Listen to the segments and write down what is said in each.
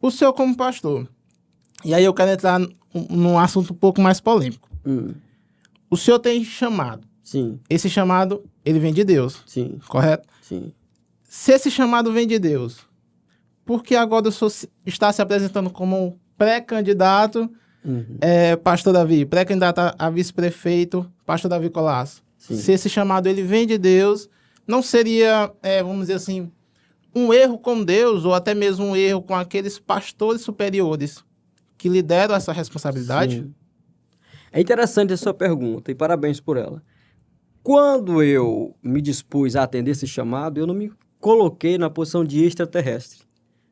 O senhor como pastor, e aí eu quero entrar num assunto um pouco mais polêmico. O senhor tem chamado. Sim. Esse chamado, ele vem de Deus. Sim. Correto? Sim. Se esse chamado vem de Deus, por que agora o senhor está se apresentando como um pré-candidato, pastor Davi, pré-candidato a vice-prefeito, pastor Davi Colasso? Sim. Se esse chamado ele vem de Deus, não seria, vamos dizer assim, um erro com Deus, ou até mesmo um erro com aqueles pastores superiores que lideram essa responsabilidade? Sim. É interessante a sua pergunta e parabéns por ela. Quando eu me dispus a atender esse chamado, eu não me coloquei na posição de extraterrestre.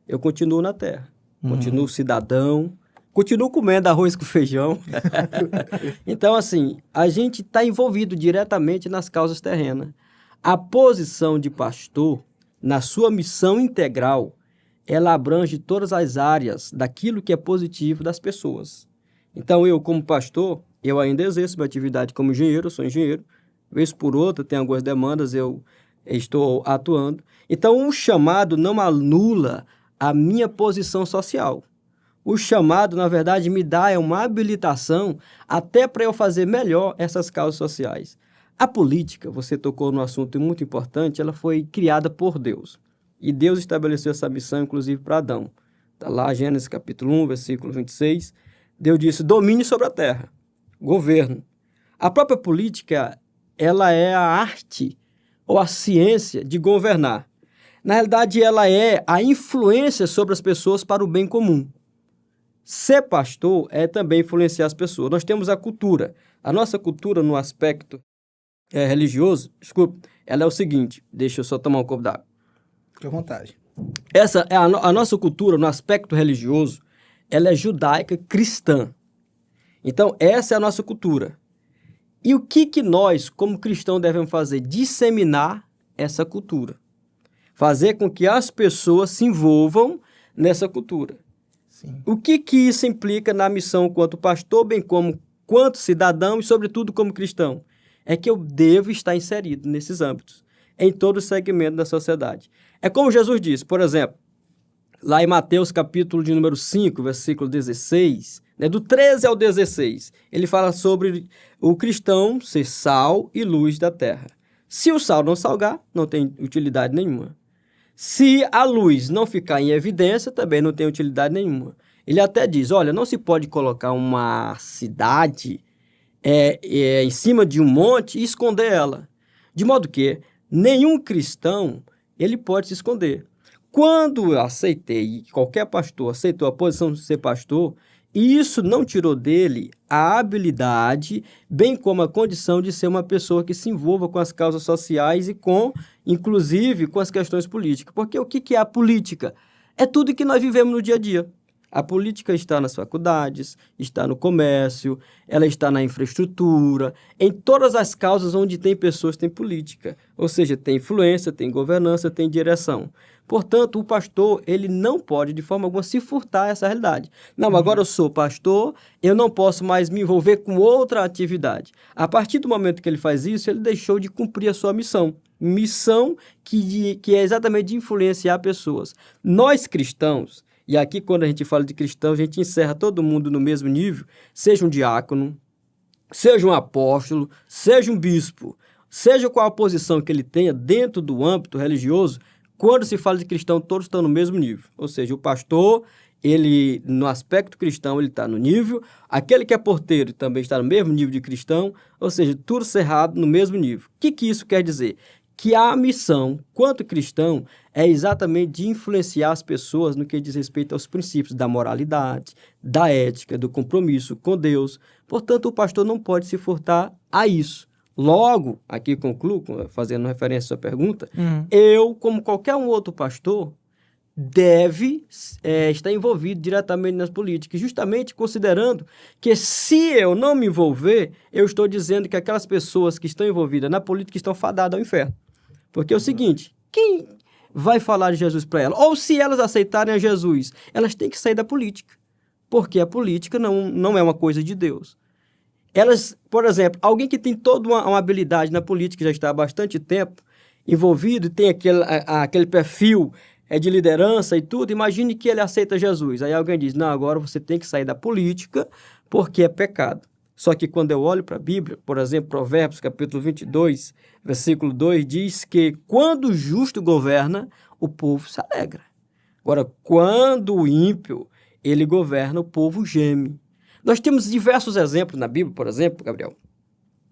Eu continuo na Terra, continuo cidadão, continuo comendo arroz com feijão. Então, assim, a gente está envolvido diretamente nas causas terrenas. A posição de pastor, na sua missão integral, ela abrange todas as áreas daquilo que é positivo das pessoas. Então, eu, como pastor, eu ainda exerço minha atividade como engenheiro, eu sou engenheiro, vez por outra, tem algumas demandas, eu estou atuando. Então, o chamado não anula a minha posição social. O chamado, na verdade, me dá uma habilitação até para eu fazer melhor essas causas sociais. A política, você tocou num assunto muito importante, ela foi criada por Deus. E Deus estabeleceu essa missão, inclusive, para Adão. Está lá, Gênesis capítulo 1, versículo 26. Deus disse, domine sobre a terra, governo. A própria política, ela é a arte ou a ciência de governar. Na realidade, ela é a influência sobre as pessoas para o bem comum. Ser pastor é também influenciar as pessoas. Nós temos a cultura. A nossa cultura no aspecto religioso, ela é o seguinte, deixa eu só tomar um copo d'água. Fique à vontade. Essa é a nossa cultura no aspecto religioso, ela é judaica cristã. Então, essa é a nossa cultura. E o que nós, como cristãos, devemos fazer? Disseminar essa cultura. Fazer com que as pessoas se envolvam nessa cultura. Sim. O que isso implica na missão quanto pastor, bem como quanto cidadão e, sobretudo, como cristão? É que eu devo estar inserido nesses âmbitos, em todo o segmento da sociedade. É como Jesus disse, por exemplo, lá em Mateus capítulo de número 5, versículo 16, do 13 ao 16, ele fala sobre o cristão ser sal e luz da terra. Se o sal não salgar, não tem utilidade nenhuma. Se a luz não ficar em evidência, também não tem utilidade nenhuma. Ele até diz, olha, não se pode colocar uma cidade em cima de um monte e esconder ela. De modo que nenhum cristão ele pode se esconder. Quando eu aceitei, qualquer pastor aceitou a posição de ser pastor, isso não tirou dele a habilidade, bem como a condição de ser uma pessoa que se envolva com as causas sociais e inclusive, com as questões políticas. Porque o que é a política? É tudo que nós vivemos no dia a dia. A política está nas faculdades, está no comércio, ela está na infraestrutura, em todas as causas onde tem pessoas, tem política. Ou seja, tem influência, tem governança, tem direção. Portanto, o pastor, ele não pode, de forma alguma, se furtar essa realidade. Não, agora eu sou pastor, eu não posso mais me envolver com outra atividade. A partir do momento que ele faz isso, ele deixou de cumprir a sua missão. Missão que é exatamente de influenciar pessoas. Nós, cristãos, e aqui quando a gente fala de cristão, a gente encerra todo mundo no mesmo nível, seja um diácono, seja um apóstolo, seja um bispo, seja qual a posição que ele tenha dentro do âmbito religioso, quando se fala de cristão, todos estão no mesmo nível. Ou seja, o pastor, ele, no aspecto cristão, ele está no nível, aquele que é porteiro também está no mesmo nível de cristão, ou seja, tudo cerrado no mesmo nível. O que isso quer dizer? Que a missão, quanto cristão, é exatamente de influenciar as pessoas no que diz respeito aos princípios da moralidade, da ética, do compromisso com Deus. Portanto, o pastor não pode se furtar a isso. Logo, aqui concluo, fazendo referência à sua pergunta, eu, como qualquer um outro pastor, deve estar envolvido diretamente nas políticas, justamente considerando que se eu não me envolver, eu estou dizendo que aquelas pessoas que estão envolvidas na política estão fadadas ao inferno. Porque é o seguinte, quem vai falar de Jesus para elas? Ou se elas aceitarem a Jesus, elas têm que sair da política, porque a política não é uma coisa de Deus. Elas, por exemplo, alguém que tem toda uma habilidade na política, já está há bastante tempo envolvido, tem aquele perfil é de liderança e tudo, imagine que ele aceita Jesus. Aí alguém diz, não, agora você tem que sair da política porque é pecado. Só que quando eu olho para a Bíblia, por exemplo, Provérbios, capítulo 22, versículo 2, diz que quando o justo governa, o povo se alegra. Agora, quando o ímpio, ele governa, o povo geme. Nós temos diversos exemplos na Bíblia, por exemplo, Gabriel,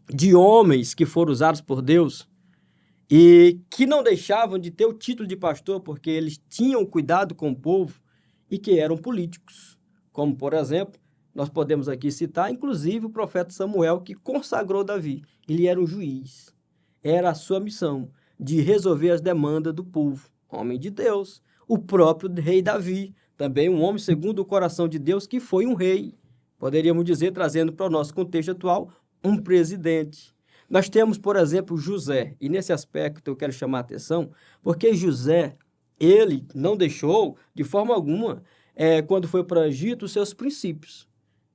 de homens que foram usados por Deus e que não deixavam de ter o título de pastor porque eles tinham cuidado com o povo e que eram políticos. Como, por exemplo, nós podemos aqui citar, inclusive, o profeta Samuel, que consagrou Davi. Ele era um juiz. Era a sua missão de resolver as demandas do povo. Homem de Deus. O próprio rei Davi, também um homem segundo o coração de Deus, que foi um rei. Poderíamos dizer, trazendo para o nosso contexto atual, um presidente. Nós temos, por exemplo, José. E nesse aspecto eu quero chamar a atenção, porque José, ele não deixou, de forma alguma, quando foi para o Egito, os seus princípios.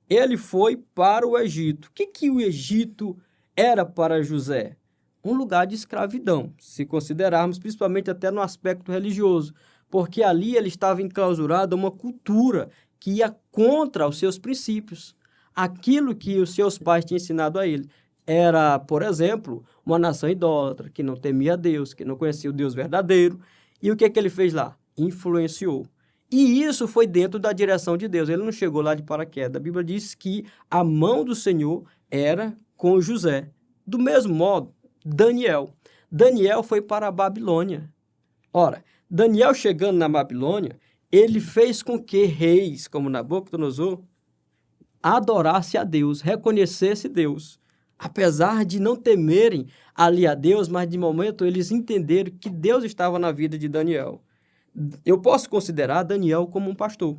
Ele foi para o Egito. O que o Egito era para José? Um lugar de escravidão, se considerarmos principalmente até no aspecto religioso, porque ali ele estava enclausurado a uma cultura que ia contra os seus princípios. Aquilo que os seus pais tinham ensinado a ele era, por exemplo, uma nação idólatra, que não temia Deus, que não conhecia o Deus verdadeiro. E o que ele fez lá? Influenciou. E isso foi dentro da direção de Deus. Ele não chegou lá de paraquedas. A Bíblia diz que a mão do Senhor era com José. Do mesmo modo, Daniel. Daniel foi para a Babilônia. Ora, Daniel chegando na Babilônia, ele fez com que reis como Nabucodonosor adorassem a Deus, reconhecessem Deus. Apesar de não temerem ali a Deus, mas de momento eles entenderam que Deus estava na vida de Daniel. Eu posso considerar Daniel como um pastor.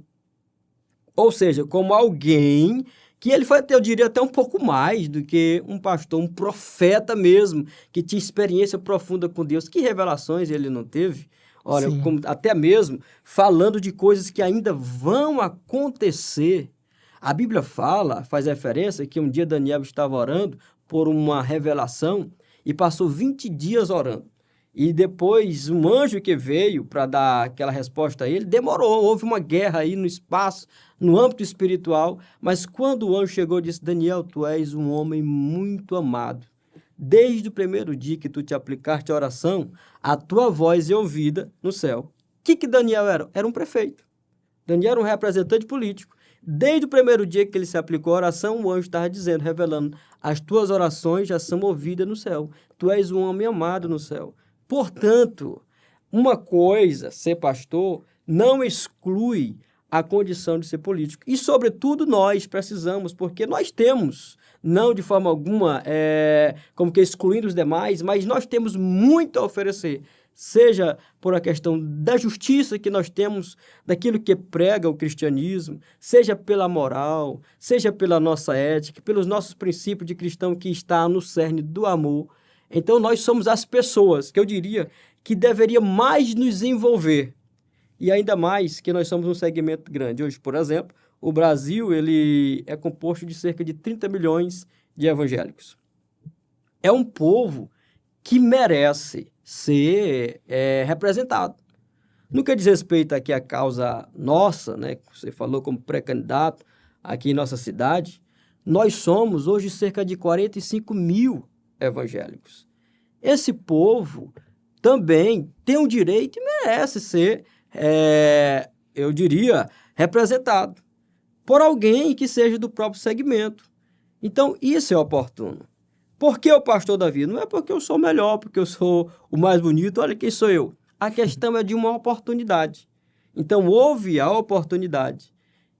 Ou seja, como alguém que ele foi, eu diria, até um pouco mais do que um pastor, um profeta mesmo, que tinha experiência profunda com Deus. Que revelações ele não teve? Olha, até mesmo falando de coisas que ainda vão acontecer. A Bíblia faz referência que um dia Daniel estava orando por uma revelação e passou 20 dias orando. E depois, um anjo que veio para dar aquela resposta a ele, demorou. Houve uma guerra aí no espaço, no âmbito espiritual. Mas quando o anjo chegou, disse, Daniel, tu és um homem muito amado. Desde o primeiro dia que tu te aplicaste à oração, a tua voz é ouvida no céu. O que Daniel era? Era um prefeito. Daniel era um representante político. Desde o primeiro dia que ele se aplicou à oração, o anjo estava dizendo, revelando, as tuas orações já são ouvidas no céu. Tu és um homem amado no céu. Portanto, uma coisa, ser pastor, não exclui a condição de ser político. E, sobretudo, nós precisamos, porque nós temos, não de forma alguma, como que excluindo os demais, mas nós temos muito a oferecer, seja por a questão da justiça que nós temos, daquilo que prega o cristianismo, seja pela moral, seja pela nossa ética, pelos nossos princípios de cristão que está no cerne do amor. Então, nós somos as pessoas que eu diria que deveria mais nos envolver. E ainda mais que nós somos um segmento grande. Hoje, por exemplo, o Brasil ele é composto de cerca de 30 milhões de evangélicos. É um povo que merece ser representado. No que diz respeito aqui à causa nossa, né, que você falou como pré-candidato aqui em nossa cidade, nós somos hoje cerca de 45 mil evangélicos. Esse povo também tem o direito e merece ser, eu diria, representado por alguém que seja do próprio segmento. Então, isso é oportuno. Por que o pastor Davi? Não é porque eu sou melhor, porque eu sou o mais bonito, olha quem sou eu. A questão é de uma oportunidade. Então, houve a oportunidade.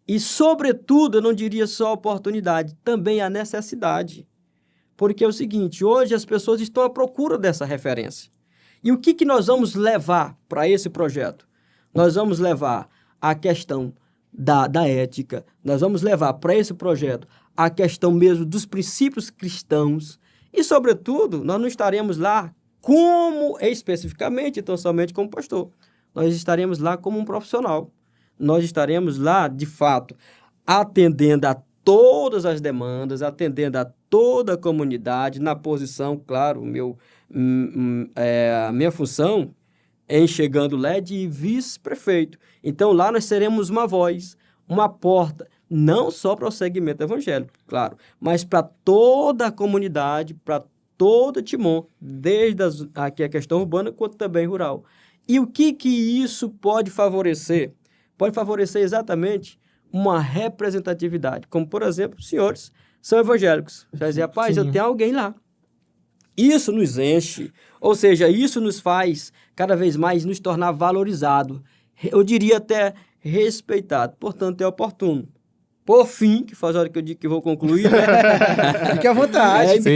E, sobretudo, eu não diria só a oportunidade, também a necessidade. Porque é o seguinte, hoje as pessoas estão à procura dessa referência. E o que nós vamos levar para esse projeto? Nós vamos levar a questão da ética, nós vamos levar para esse projeto a questão mesmo dos princípios cristãos e, sobretudo, nós não estaremos lá como especificamente, então somente como pastor. Nós estaremos lá como um profissional. Nós estaremos lá, de fato, atendendo a todas as demandas, atendendo a toda a comunidade, na posição, claro, a minha função em Chegando LED e vice-prefeito. Então, lá nós seremos uma voz, uma porta, não só para o segmento evangélico, claro, mas para toda a comunidade, para todo Timon, desde aqui a questão urbana, quanto também rural. E o que isso pode favorecer? Pode favorecer exatamente uma representatividade, como, por exemplo, os senhores são evangélicos. Você vai dizer, rapaz, Sim. eu tenho alguém lá. Isso nos enche, ou seja, isso nos faz cada vez mais nos tornar valorizado, eu diria até respeitado, portanto é oportuno. Por fim, que faz a hora que eu digo que vou concluir, né? Fique à vontade.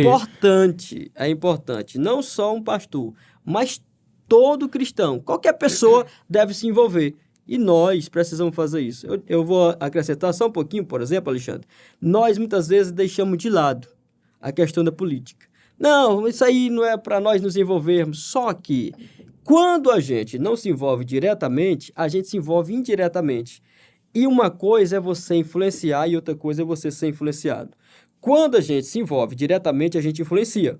É importante, não só um pastor, mas todo cristão, qualquer pessoa deve se envolver. E nós precisamos fazer isso. Eu vou acrescentar só um pouquinho, por exemplo, Alexandre. Nós muitas vezes deixamos de lado a questão da política. Não, isso aí não é para nós nos envolvermos. Só que quando a gente não se envolve diretamente, a gente se envolve indiretamente. E uma coisa é você influenciar e outra coisa é você ser influenciado. Quando a gente se envolve diretamente, a gente influencia.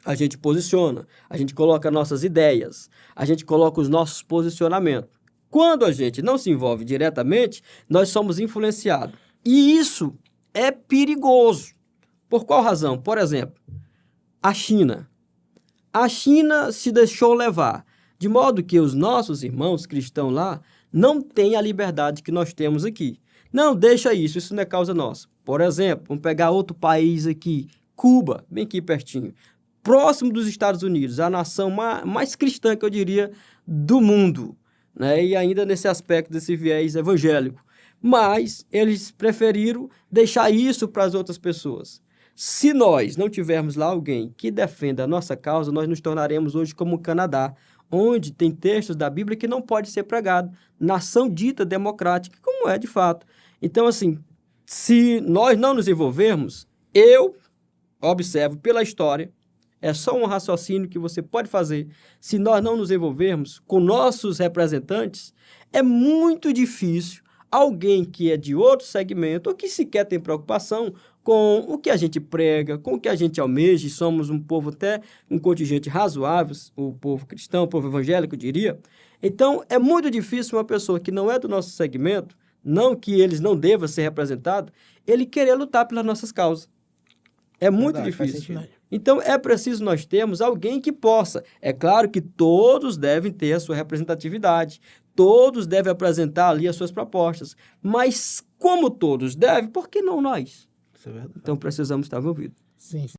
A gente posiciona, a gente coloca nossas ideias, a gente coloca os nossos posicionamentos. Quando a gente não se envolve diretamente, nós somos influenciados. E isso é perigoso. Por qual razão? Por exemplo, a China. A China se deixou levar, de modo que os nossos irmãos cristãos lá não têm a liberdade que nós temos aqui. Não, deixa isso não é causa nossa. Por exemplo, vamos pegar outro país aqui, Cuba, bem aqui pertinho, próximo dos Estados Unidos, a nação mais cristã, que eu diria, do mundo, né? E ainda nesse aspecto desse viés evangélico. Mas eles preferiram deixar isso para as outras pessoas. Se nós não tivermos lá alguém que defenda a nossa causa, nós nos tornaremos hoje como o Canadá, onde tem textos da Bíblia que não pode ser pregado, nação dita democrática, como é de fato. Então, assim, se nós não nos envolvermos, eu observo pela história, é só um raciocínio que você pode fazer, se nós não nos envolvermos com nossos representantes, é muito difícil alguém que é de outro segmento ou que sequer tem preocupação com o que a gente prega, com o que a gente almeja, e somos um povo até, um contingente razoável, o povo cristão, o povo evangélico, eu diria. Então, é muito difícil uma pessoa que não é do nosso segmento, não que eles não devam ser representados, ele querer lutar pelas nossas causas. É muito difícil. Então, é preciso nós termos alguém que possa. É claro que todos devem ter a sua representatividade, todos devem apresentar ali as suas propostas, mas como todos devem, por que não nós? Isso é verdade. Então, precisamos estar envolvidos. Sim.